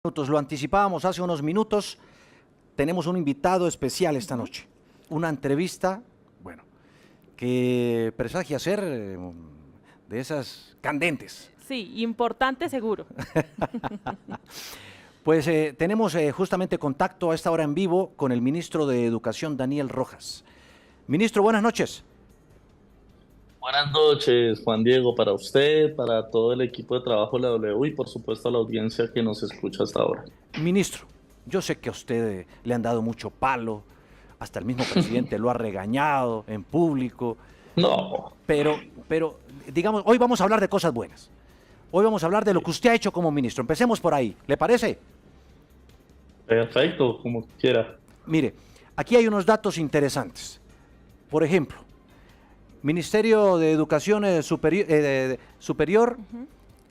Lo anticipábamos hace unos minutos, tenemos un invitado especial esta noche, una entrevista, bueno, que presagia ser de esas candentes. Sí, importante seguro. Pues tenemos justamente contacto a esta hora en vivo con el ministro de Educación, Daniel Rojas. Ministro, buenas noches. Buenas noches, Juan Diego, para usted, para todo el equipo de trabajo de la W y por supuesto a la audiencia que nos escucha hasta ahora. Ministro, yo sé que a usted le han dado mucho palo, hasta el mismo presidente lo ha regañado en público. No. Pero, digamos, hoy vamos a hablar de cosas buenas. Hoy vamos a hablar de lo que usted ha hecho como ministro. Empecemos por ahí, ¿le parece? Perfecto, como quiera. Mire, aquí hay unos datos interesantes. Por ejemplo, Ministerio de Educación Superior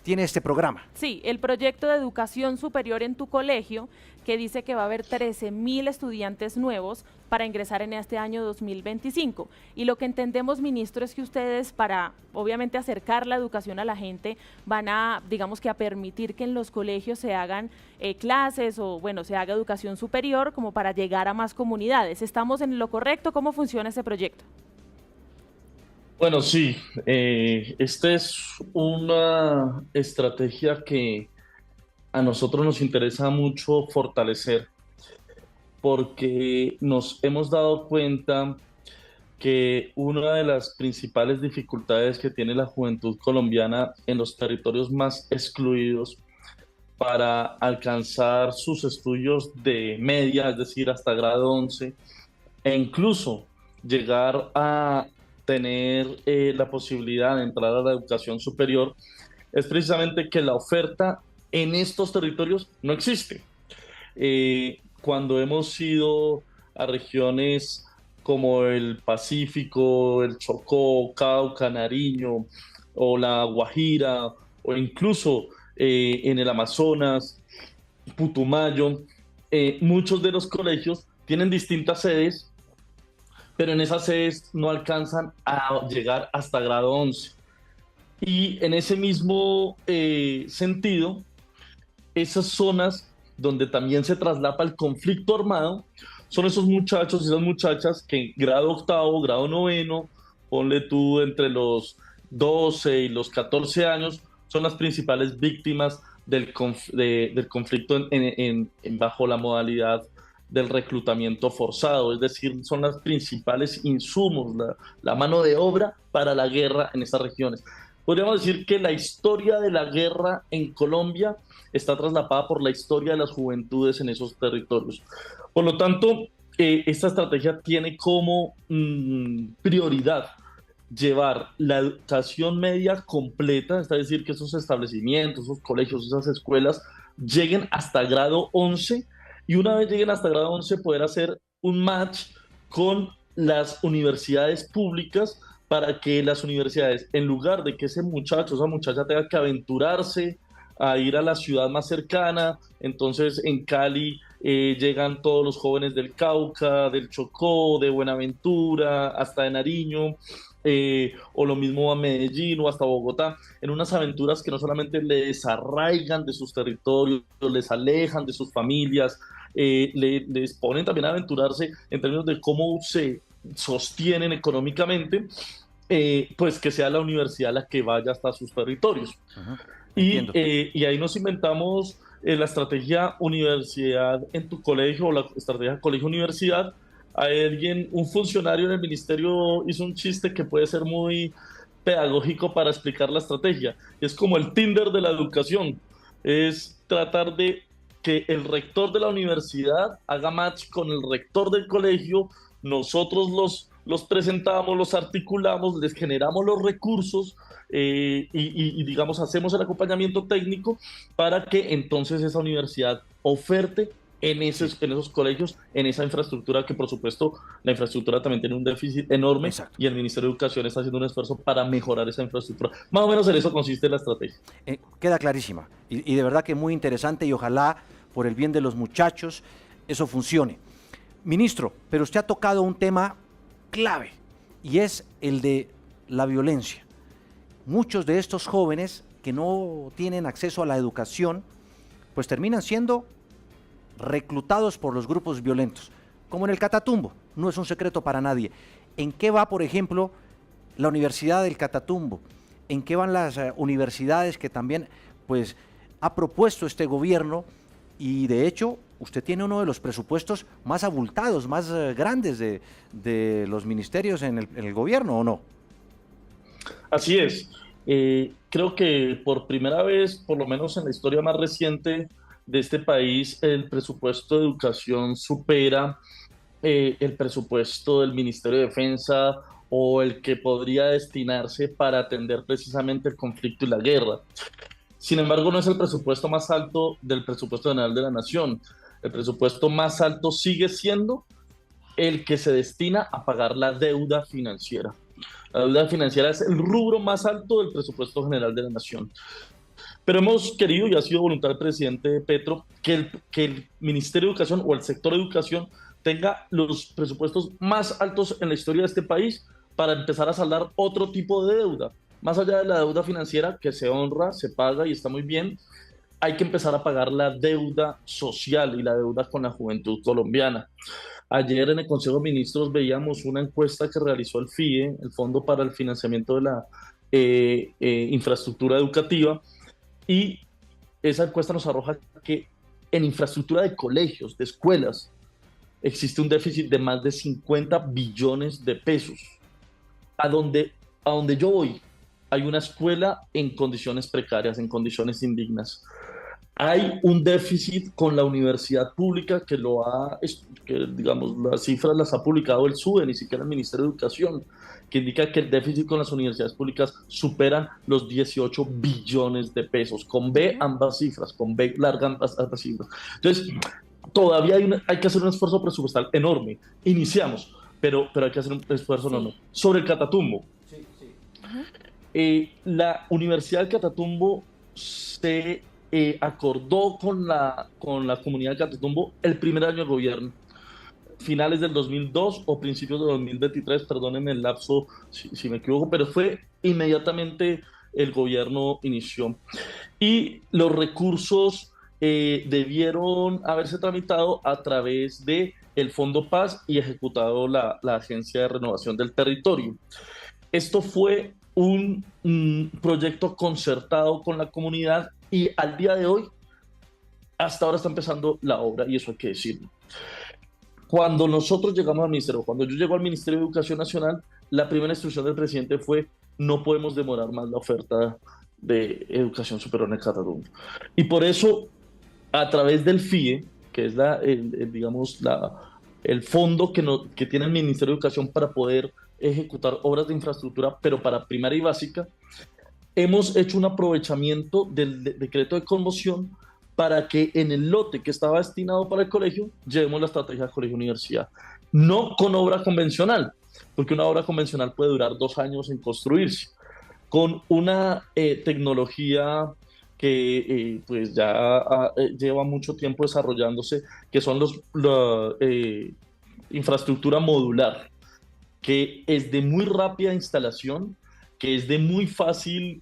tiene este programa. Sí, el proyecto de educación superior en tu colegio, que dice que va a haber 13.000 estudiantes nuevos para ingresar en este año 2025. Y lo que entendemos, ministro, es que ustedes, para obviamente acercar la educación a la gente, van a, digamos que a permitir que en los colegios se hagan clases o, bueno, se haga educación superior como para llegar a más comunidades. ¿Estamos en lo correcto? ¿Cómo funciona ese proyecto? Bueno, sí, esta es una estrategia que a nosotros nos interesa mucho fortalecer porque nos hemos dado cuenta que una de las principales dificultades que tiene la juventud colombiana en los territorios más excluidos para alcanzar sus estudios de media, es decir, hasta grado 11, e incluso llegar a tener la posibilidad de entrar a la educación superior, es precisamente que la oferta en estos territorios no existe. Cuando hemos ido a regiones como el Pacífico, el Chocó, Cauca, Nariño, o la Guajira, o incluso en el Amazonas, Putumayo, muchos de los colegios tienen distintas sedes, pero en esas sedes no alcanzan a llegar hasta grado 11. Y en ese mismo sentido, esas zonas donde también se traslapa el conflicto armado, son esos muchachos y esas muchachas que en grado octavo, grado noveno, ponle tú entre los 12 y los 14 años, son las principales víctimas del conflicto bajo la modalidad del reclutamiento forzado, es decir, son los principales insumos, la mano de obra para la guerra en estas regiones. Podríamos decir que la historia de la guerra en Colombia está traslapada por la historia de las juventudes en esos territorios. Por lo tanto, esta estrategia tiene como prioridad llevar la educación media completa, es decir, que esos establecimientos, esos colegios, esas escuelas lleguen hasta grado 11 y una vez lleguen hasta grado 11 poder hacer un match con las universidades públicas para que las universidades, en lugar de que ese muchacho, esa muchacha tenga que aventurarse a ir a la ciudad más cercana, entonces en Cali llegan todos los jóvenes del Cauca, del Chocó, de Buenaventura, hasta de Nariño, o lo mismo a Medellín o hasta Bogotá, en unas aventuras que no solamente les arraigan de sus territorios, les alejan de sus familias, les ponen también a aventurarse en términos de cómo se sostienen económicamente, pues que sea la universidad la que vaya hasta sus territorios. Y ahí nos inventamos la estrategia universidad en tu colegio o la estrategia colegio-universidad. Un funcionario en el ministerio hizo un chiste que puede ser muy pedagógico para explicar la estrategia. Es como el Tinder de la educación. Es tratar de que el rector de la universidad haga match con el rector del colegio. Nosotros los presentamos, los articulamos, les generamos los recursos y digamos, hacemos el acompañamiento técnico para que entonces esa universidad oferte en esos colegios, en esa infraestructura que, por supuesto, la infraestructura también tiene un déficit enorme. Exacto. Y el Ministerio de Educación está haciendo un esfuerzo para mejorar esa infraestructura. Más o menos en eso consiste la estrategia. Queda clarísima y de verdad que muy interesante y ojalá, por el bien de los muchachos, eso funcione. Ministro, pero usted ha tocado un tema clave y es el de la violencia. Muchos de estos jóvenes que no tienen acceso a la educación pues terminan siendo reclutados por los grupos violentos, como en el Catatumbo, no es un secreto para nadie. ¿En qué va, por ejemplo, la Universidad del Catatumbo? ¿En qué van las universidades que también pues ha propuesto este gobierno? Y de hecho, usted tiene uno de los presupuestos más abultados, más grandes de los ministerios en el gobierno, ¿o no? Así es. Creo que por primera vez, por lo menos en la historia más reciente de este país, el presupuesto de educación supera el presupuesto del Ministerio de Defensa o el que podría destinarse para atender precisamente el conflicto y la guerra. Sin embargo, no es el presupuesto más alto del presupuesto general de la Nación. El presupuesto más alto sigue siendo el que se destina a pagar la deuda financiera. La deuda financiera es el rubro más alto del presupuesto general de la Nación. Pero hemos querido, y ha sido voluntad del presidente Petro, que el Ministerio de Educación o el sector de educación tenga los presupuestos más altos en la historia de este país para empezar a saldar otro tipo de deuda. Más allá de la deuda financiera, que se honra, se paga y está muy bien, hay que empezar a pagar la deuda social y la deuda con la juventud colombiana. Ayer en el Consejo de Ministros veíamos una encuesta que realizó el FIE, el Fondo para el Financiamiento de la Infraestructura Educativa, y esa encuesta nos arroja que en infraestructura de colegios, de escuelas, existe un déficit de más de 50 billones de pesos. A donde yo voy, hay una escuela en condiciones precarias, en condiciones indignas. Hay un déficit con la universidad pública que digamos, las cifras las ha publicado el SUBE, ni siquiera el Ministerio de Educación, que indica que el déficit con las universidades públicas superan los 18 billones de pesos. Con B ambas cifras, con B larga ambas cifras. Entonces, todavía hay que hacer un esfuerzo presupuestal enorme. Iniciamos, pero hay que hacer un esfuerzo enorme. Sobre el Catatumbo. La Universidad del Catatumbo se acordó con la comunidad del Catatumbo el primer año de gobierno, finales del 2002 o principios de 2023, perdónenme el lapso si me equivoco, pero fue inmediatamente el gobierno inició. Y los recursos debieron haberse tramitado a través de el Fondo Paz y ejecutado la Agencia de Renovación del Territorio. Esto fue un proyecto concertado con la comunidad y al día de hoy, hasta ahora está empezando la obra y eso hay que decirlo. Cuando nosotros llegamos al ministerio, cuando yo llego al Ministerio de Educación Nacional, la primera instrucción del presidente fue: no podemos demorar más la oferta de educación superior en el Catatumbo. Y por eso, a través del FIE, que es el fondo que tiene el Ministerio de Educación para poder ejecutar obras de infraestructura, pero para primaria y básica, hemos hecho un aprovechamiento del decreto de conmoción para que en el lote que estaba destinado para el colegio, llevemos la estrategia colegio-universidad. No con obra convencional, porque una obra convencional puede durar 2 años en construirse. Con una tecnología que pues ya lleva mucho tiempo desarrollándose, que son la infraestructura modular, que es de muy rápida instalación, que es de muy fácil,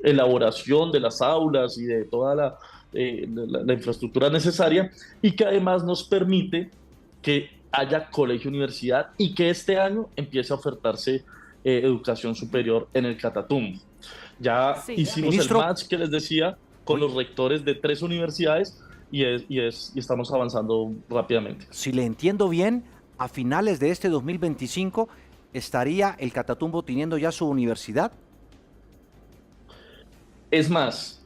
elaboración de las aulas y de toda la infraestructura necesaria, y que además nos permite que haya colegio-universidad y que este año empiece a ofertarse educación superior en el Catatumbo. Ya hicimos el match que les decía con los rectores de 3 universidades y estamos avanzando rápidamente. Si le entiendo bien, a finales de este 2025 ¿estaría el Catatumbo teniendo ya su universidad? Es más,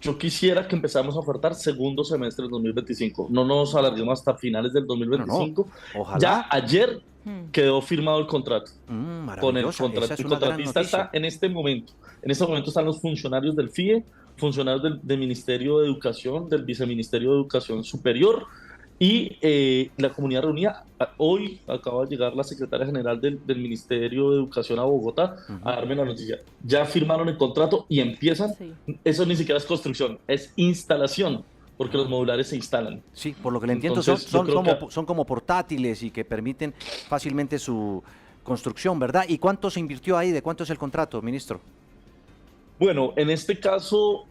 yo quisiera que empezamos a ofertar segundo semestre del 2025. No nos alarguemos hasta finales del 2025. No. Ojalá. Ya ayer quedó firmado el contrato con el contratista. El contratista está en este momento. En este momento están los funcionarios del FIE, funcionarios del Ministerio de Educación, del Viceministerio de Educación Superior, y la comunidad reunida. Hoy acaba de llegar la secretaria general del Ministerio de Educación a Bogotá a darme la noticia. Ya firmaron el contrato y empiezan. Sí. Eso ni siquiera es construcción, es instalación, porque los modulares se instalan. Sí, por lo que le entiendo. Entonces, son como portátiles y que permiten fácilmente su construcción, ¿verdad? ¿Y cuánto se invirtió ahí? ¿De cuánto es el contrato, ministro? Bueno, en este caso,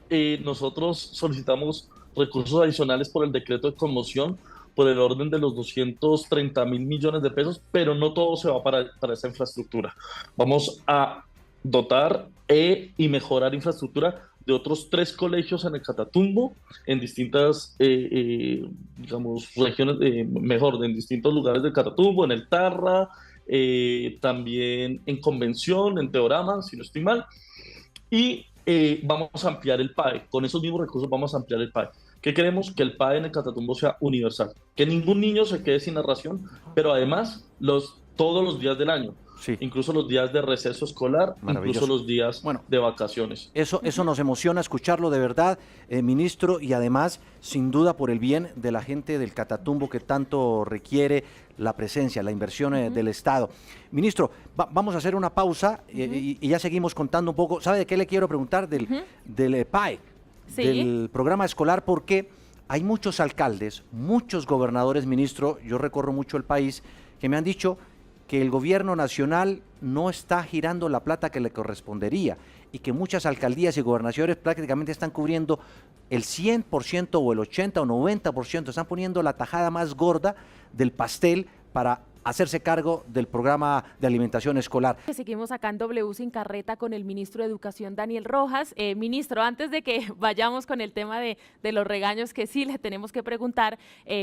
nosotros solicitamos recursos adicionales por el decreto de conmoción por el orden de los 230.000 millones de pesos, pero no todo se va para esa infraestructura. Vamos a dotar y mejorar infraestructura de otros 3 colegios en el Catatumbo, en distintas, digamos, regiones, mejor, en distintos lugares del Catatumbo, en el Tarra, también en Convención, en Teorama, si no estoy mal, y vamos a ampliar el PAE. Con esos mismos recursos vamos a ampliar el PAE. ¿Qué queremos? Que el PAE en el Catatumbo sea universal, que ningún niño se quede sin narración, pero además todos los días del año, Sí, incluso los días de receso escolar, incluso maravilloso. los días Bueno, de vacaciones. eso nos emociona escucharlo de verdad, ministro, y además, sin duda, por el bien de la gente del Catatumbo que tanto requiere la presencia, la inversión del Estado. Ministro, vamos a hacer una pausa y ya seguimos contando un poco. ¿Sabe de qué le quiero preguntar? Del PAE, Sí. del programa escolar, porque hay muchos alcaldes, muchos gobernadores, ministro, yo recorro mucho el país, que me han dicho que el gobierno nacional no está girando la plata que le correspondería y que muchas alcaldías y gobernaciones prácticamente están cubriendo el 100% o el 80 o 90%, están poniendo la tajada más gorda del pastel para hacerse cargo del programa de alimentación escolar. Seguimos acá en W Sin Carreta con el ministro de Educación, Daniel Rojas. Ministro, antes de que vayamos con el tema de los regaños que sí le tenemos que preguntar,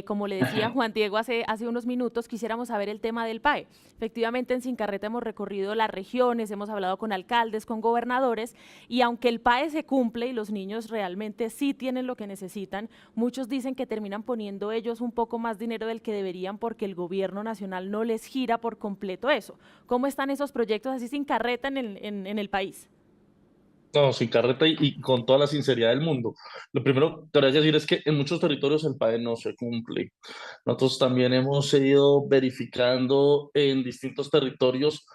como le decía Juan Diego hace unos minutos, quisiéramos saber el tema del PAE. Efectivamente, en Sin Carreta hemos recorrido las regiones, hemos hablado con alcaldes, con gobernadores, y aunque el PAE se cumple y los niños realmente sí tienen lo que necesitan, muchos dicen que terminan poniendo ellos un poco más dinero del que deberían porque el gobierno nacional no les gira por completo eso. ¿Cómo están esos proyectos así sin carreta en el país? No, sin carreta y con toda la sinceridad del mundo. Lo primero que te voy a decir es que en muchos territorios el PAE no se cumple. Nosotros también hemos ido verificando en distintos territorios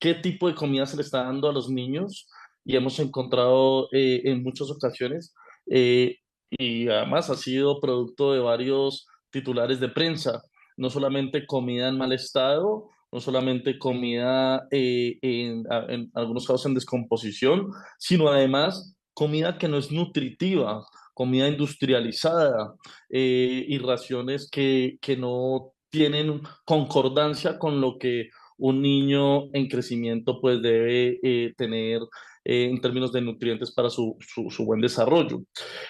qué tipo de comida se le está dando a los niños y hemos encontrado en muchas ocasiones, eh, y además ha sido producto de varios titulares de prensa, no solamente comida en mal estado, no solamente comida en algunos casos en descomposición, sino además comida que no es nutritiva, comida industrializada, y raciones que no tienen concordancia con lo que un niño en crecimiento pues debe tener en términos de nutrientes para su buen desarrollo.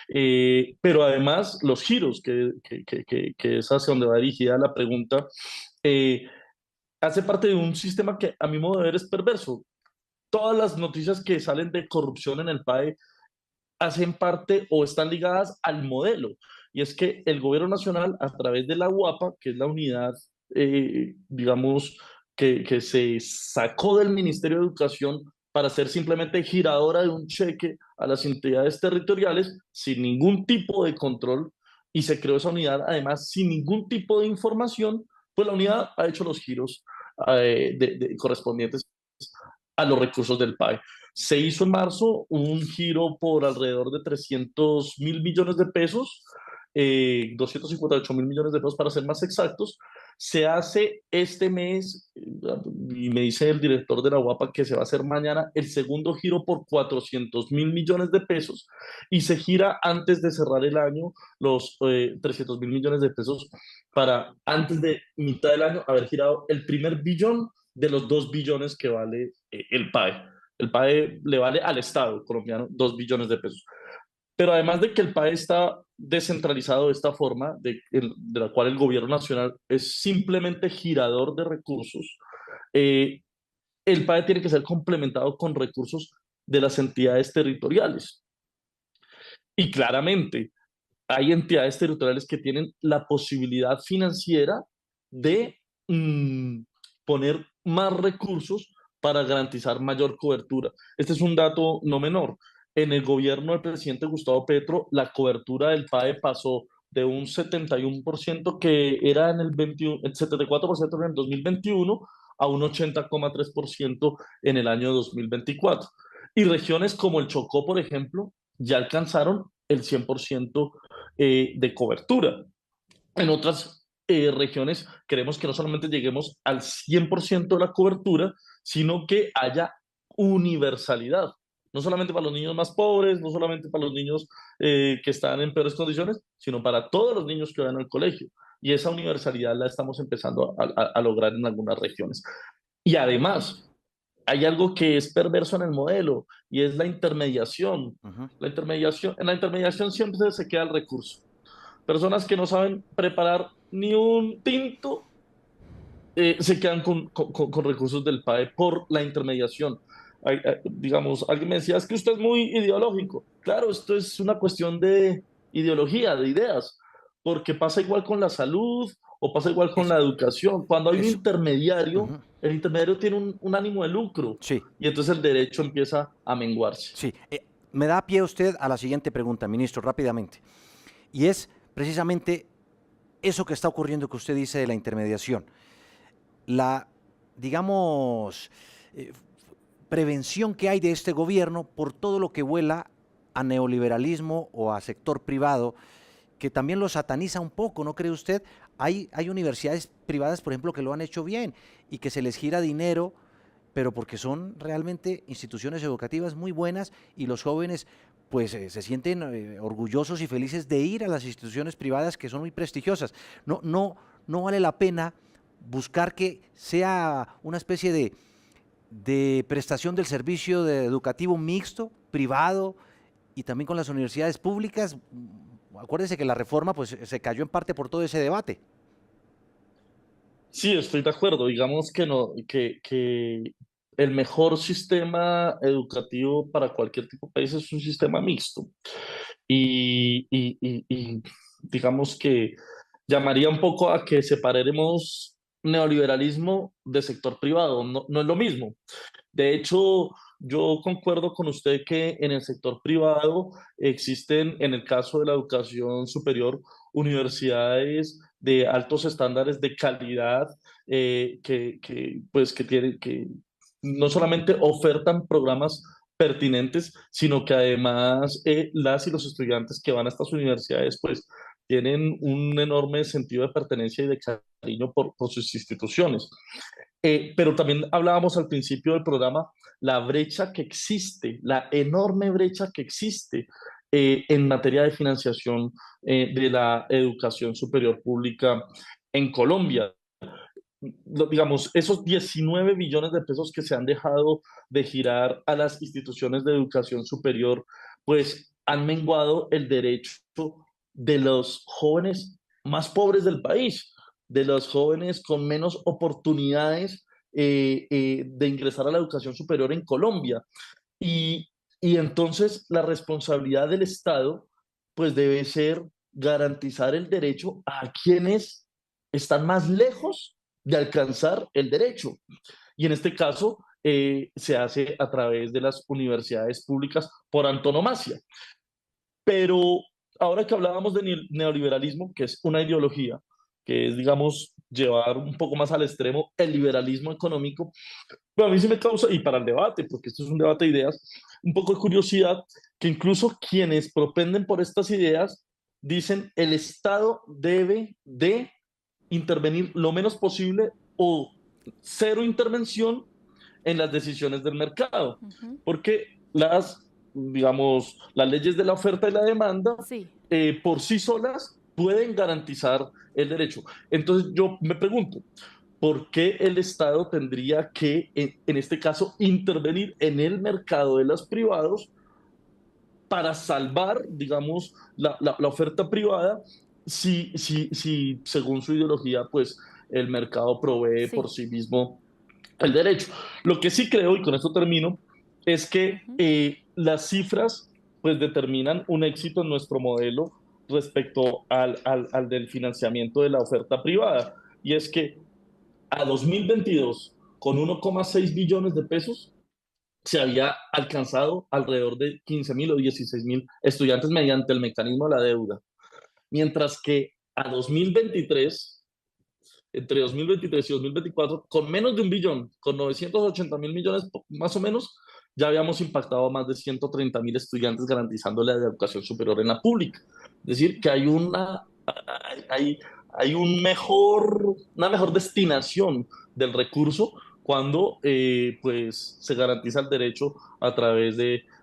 Pero además los giros, que es hacia donde va dirigida la pregunta, eh, hace parte de un sistema que a mi modo de ver es perverso. Todas las noticias que salen de corrupción en el PAE hacen parte o están ligadas al modelo. Y es que el gobierno nacional, a través de la UAPA, que es la unidad, digamos, que se sacó del Ministerio de Educación para ser simplemente giradora de un cheque a las entidades territoriales sin ningún tipo de control, y se creó esa unidad además sin ningún tipo de información, pues la unidad ha hecho los giros correspondientes a los recursos del PAE. Se hizo en marzo un giro por alrededor de 300.000 millones de pesos, 258.000 millones de pesos para ser más exactos. Se hace este mes, y me dice el director de la UAPA que se va a hacer mañana, el segundo giro por 400.000 millones de pesos, y se gira antes de cerrar el año los 300.000 millones de pesos para antes de mitad del año haber girado el primer billón de los 2 billones que vale el PAE. El PAE le vale al Estado colombiano 2 billones de pesos. Pero además de que el PAE está descentralizado de esta forma, de la cual el gobierno nacional es simplemente girador de recursos, eh, el PAE tiene que ser complementado con recursos de las entidades territoriales. Y claramente hay entidades territoriales que tienen la posibilidad financiera de poner más recursos para garantizar mayor cobertura. Este es un dato no menor. En el gobierno del presidente Gustavo Petro, la cobertura del PAE pasó de un 71% que era en el 21, el 74% en el 2021 a un 80,3% en el año 2024. Y regiones como el Chocó, por ejemplo, ya alcanzaron el 100% de cobertura. En otras regiones queremos que no solamente lleguemos al 100% de la cobertura, sino que haya universalidad. no solamente para los niños más pobres, no solamente para los niños que están en peores condiciones, sino para todos los niños que van al colegio. Y esa universalidad la estamos empezando a lograr en algunas regiones. Y además, hay algo que es perverso en el modelo y es la intermediación. Ujú. En la intermediación siempre se queda el recurso. Personas que no saben preparar ni un tinto se quedan con recursos del PAE por la intermediación. Digamos, alguien me decía, es que usted es muy ideológico. Claro, esto es una cuestión de ideología, de ideas, porque pasa igual con la salud o pasa igual con Eso, la educación. Cuando hay un eso. intermediario, Ujú. el intermediario tiene un ánimo de lucro Sí, y entonces el derecho empieza a menguarse. sí. Me da pie usted a la siguiente pregunta, ministro, rápidamente. Y es precisamente eso que está ocurriendo que usted dice de la intermediación. La, digamos, eh, prevención que hay de este gobierno por todo lo que vuela a neoliberalismo o a sector privado, que también lo sataniza un poco, ¿no cree usted? Hay universidades privadas, por ejemplo, que lo han hecho bien y que se les gira dinero, pero porque son realmente instituciones educativas muy buenas y los jóvenes pues se sienten orgullosos y felices de ir a las instituciones privadas que son muy prestigiosas. No vale la pena buscar que sea una especie de prestación del servicio educativo mixto, privado y también con las universidades públicas. Acuérdese que la reforma pues se cayó en parte por todo ese debate. Sí, estoy de acuerdo. Digamos que no, que el mejor sistema educativo para cualquier tipo de país es un sistema mixto. Y digamos que llamaría un poco a que separemos neoliberalismo de sector privado. No, no es lo mismo. De hecho, yo concuerdo con usted que en el sector privado existen, en el caso de la educación superior, universidades de altos estándares de calidad pues, que tienen, que no solamente ofertan programas pertinentes, sino que además las y los estudiantes que van a estas universidades pues tienen un enorme sentido de pertenencia y de cariño por sus instituciones. Pero también hablábamos al principio del programa, la brecha que existe, la enorme brecha que existe en materia de financiación de la educación superior pública en Colombia. Digamos, esos 19 billones de pesos que se han dejado de girar a las instituciones de educación superior, pues han menguado el derecho de los jóvenes más pobres del país, de los jóvenes con menos oportunidades de ingresar a la educación superior en Colombia. Y, y entonces la responsabilidad del Estado, pues debe ser garantizar el derecho a quienes están más lejos de alcanzar el derecho. Y en este caso se hace a través de las universidades públicas por antonomasia. Pero ahora que hablábamos de neoliberalismo, que es una ideología, que es, digamos, llevar un poco más al extremo el liberalismo económico, pero a mí sí me causa, y para el debate, porque esto es un debate de ideas, un poco de curiosidad, que incluso quienes propenden por estas ideas dicen el Estado debe de intervenir lo menos posible o cero intervención en las decisiones del mercado, Ujú. porque digamos, las leyes de la oferta y la demanda Sí. por sí solas pueden garantizar el derecho. Entonces yo me pregunto, ¿por qué el Estado tendría que, en este caso, intervenir en el mercado de los privados para salvar, digamos, la oferta privada si, según su ideología, pues el mercado provee por Sí. sí mismo el derecho? Lo que sí creo, y con esto termino, es que Ujú. las cifras pues determinan un éxito en nuestro modelo respecto al del financiamiento de la oferta privada. Y es que a 2022, con 1,6 billones de pesos, se había alcanzado alrededor de 15.000 o 16.000 estudiantes mediante el mecanismo de la deuda. Mientras que a 2023, entre 2023 y 2024, con menos de un billón, con 980.000 millones más o menos, ya habíamos impactado a más de 130.000 estudiantes garantizando la educación superior en la pública. Es decir, que hay, hay una mejor destinación del recurso cuando pues, se garantiza el derecho a través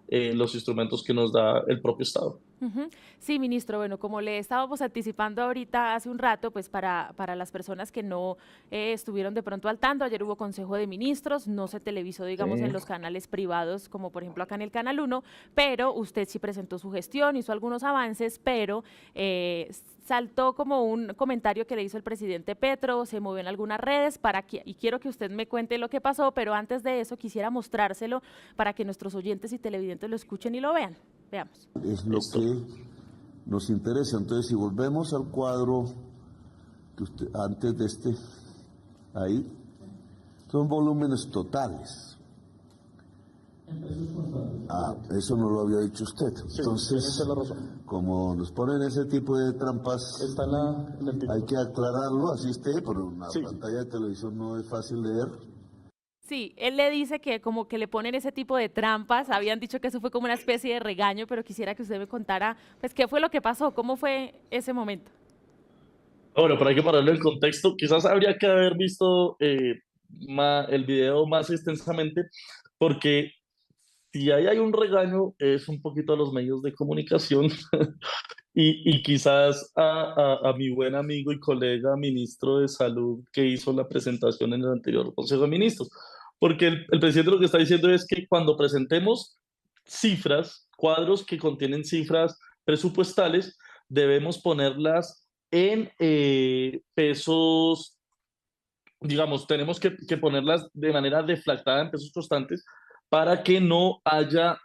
los instrumentos que nos da el propio Estado. Ujú. Sí, ministro, bueno, como le estábamos anticipando ahorita hace un rato, pues para las personas que no estuvieron de pronto al tanto, ayer hubo Consejo de Ministros, no se televisó, digamos, en los canales privados, como por ejemplo acá en el Canal 1, pero usted sí presentó su gestión, hizo algunos avances, pero saltó como un comentario que le hizo el presidente Petro, se movió en algunas redes, y quiero que usted me cuente lo que pasó, pero antes de eso quisiera mostrárselo para que nuestros oyentes y televidentes lo escuchen y lo vean. Veamos. Es lo que nos interesa. Entonces, si volvemos al cuadro que usted, antes de este, ahí, son volúmenes totales. Ah, eso no lo había dicho usted. Entonces, como nos ponen ese tipo de trampas, hay que aclararlo, así esté, pero una pantalla de televisión no es fácil leer. Sí, él le dice que como que le ponen ese tipo de trampas, habían dicho que eso fue como una especie de regaño, pero quisiera que usted me contara, pues, qué fue lo que pasó, cómo fue ese momento. Bueno, pero hay que ponerlo en contexto. Quizás habría que haber visto el video más extensamente, porque si ahí hay un regaño, es un poquito a los medios de comunicación y quizás a mi buen amigo y colega ministro de Salud que hizo la presentación en el anterior Consejo de Ministros. Porque el presidente lo que está diciendo es que cuando presentemos cifras, cuadros que contienen cifras presupuestales, debemos ponerlas en pesos, digamos, tenemos que ponerlas de manera deflactada en pesos constantes para que no haya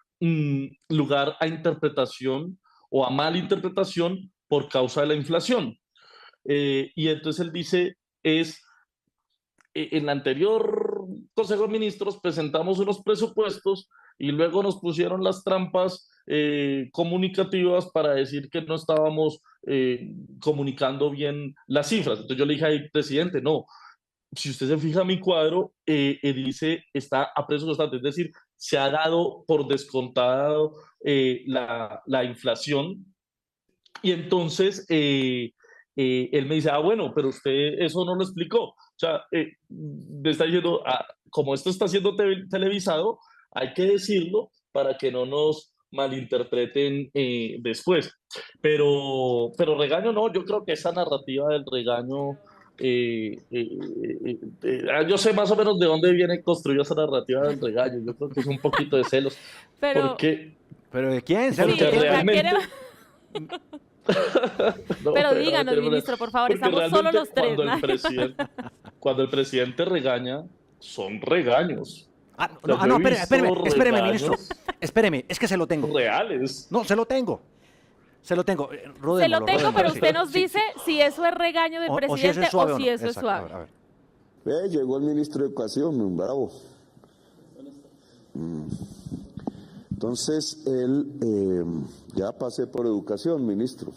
lugar a interpretación o a mala interpretación por causa de la inflación. Y entonces él dice, en el anterior Consejo de Ministros presentamos unos presupuestos y luego nos pusieron las trampas comunicativas para decir que no estábamos comunicando bien las cifras. Entonces yo le dije al presidente, no, si usted se fija en mi cuadro, dice está a precio constante, es decir, se ha dado por descontado la inflación. Y entonces él me dice, bueno, pero usted eso no lo explicó. O sea, me está diciendo, como esto está siendo televisado, hay que decirlo para que no nos malinterpreten después. Pero regaño no, yo creo que esa narrativa del regaño, yo sé más o menos de dónde viene construida esa narrativa del regaño. Yo creo que es un poquito de celos. Pero, ¿Pero de quién? Porque realmente... No, pero díganos, ministro, por favor, estamos solo los tres. Cuando el presidente regaña, son regaños. No, espéreme, ministro. Espéreme, es que se lo tengo. Reales. No, se lo tengo. Se lo tengo. Se lo tengo, pero usted nos dice si eso es regaño del presidente o si eso es suave. A ver. Llegó el ministro de Educación, bravo. Entonces, ya pasé por educación, ministro.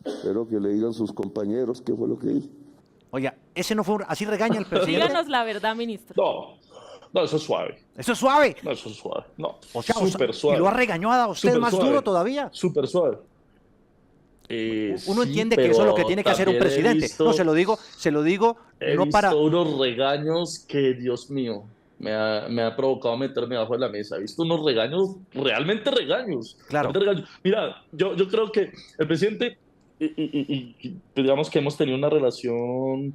Espero que le digan sus compañeros qué fue lo que dije. Oiga, ese no fue así regaña el presidente. Díganos la verdad, ministro. No, eso es suave. ¿Eso es suave? No, eso es suave. No, o sea, súper suave. ¿Y lo ha regañado a usted super más suave. Duro todavía? Súper suave. Uno entiende que eso es lo que tiene que hacer un presidente. No, se lo digo no para... He visto unos regaños que, Dios mío, me ha provocado meterme abajo de la mesa. He visto unos regaños, realmente regaños. Claro. Realmente regaños. Mira, yo creo que el presidente, y digamos que hemos tenido una relación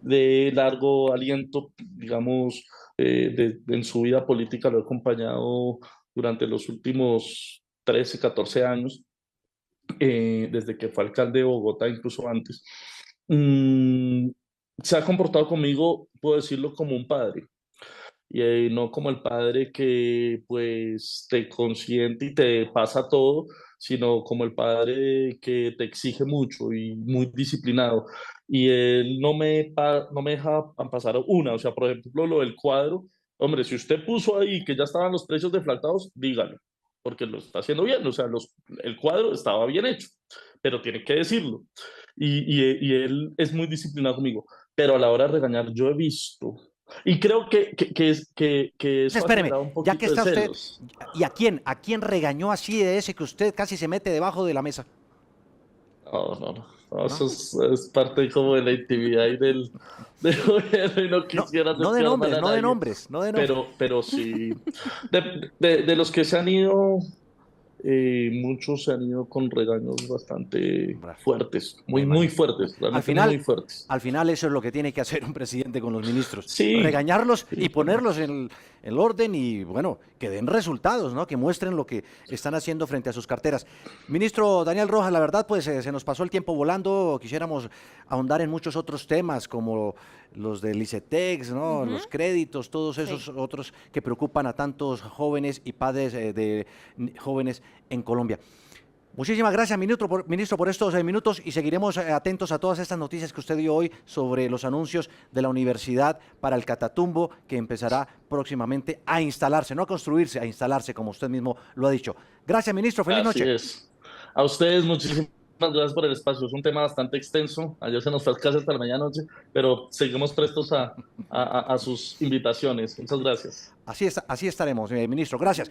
de largo aliento, digamos, en su vida política, lo he acompañado durante los últimos 13, 14 años, desde que fue alcalde de Bogotá, incluso antes. Se ha comportado conmigo, puedo decirlo, como un padre. Y no como el padre que pues te consiente y te pasa todo, sino como el padre que te exige mucho y muy disciplinado. Y él no me deja pasar una, o sea, por ejemplo, lo del cuadro, hombre, si usted puso ahí que ya estaban los precios deflactados, dígalo, porque lo está haciendo bien, o sea, el cuadro estaba bien hecho, pero tiene que decirlo. Y él es muy disciplinado conmigo, pero a la hora de regañar yo he visto... Y creo que eso espéreme, ha un poquito ya que está de usted, celos. ¿y a quién regañó así de ese que usted casi se mete debajo de la mesa? No. No, eso es parte como de la intimidad y del gobierno y no quisiera No de despegar nombres, mal a no de nadie. nombres, no de nombres. Pero sí, de los que se han ido, muchos se han ido con regaños bastante Bueno, fuertes, me muy imagino. fuertes, Al realmente muy final, fuertes. al final eso es lo que tiene que hacer un presidente con los ministros, Sí, regañarlos y sí, ponerlos en el orden y, bueno, que den resultados, ¿no? Que muestren lo que están haciendo frente a sus carteras. Ministro Daniel Rojas, la verdad, pues se nos pasó el tiempo volando. Quisiéramos ahondar en muchos otros temas, como los del ICETEX, ¿no? Ujú. Los créditos, todos esos Sí. otros que preocupan a tantos jóvenes y padres de jóvenes en Colombia. Muchísimas gracias, ministro, por estos minutos y seguiremos atentos a todas estas noticias que usted dio hoy sobre los anuncios de la universidad para el Catatumbo, que empezará próximamente a instalarse, no a construirse, a instalarse, como usted mismo lo ha dicho. Gracias, ministro. Feliz así noche. es. A ustedes muchísimas gracias por el espacio. Es un tema bastante extenso. Ayer se nos fue casi hasta la medianoche, pero seguimos prestos a sus invitaciones. Muchas gracias. Así estaremos, ministro. Gracias.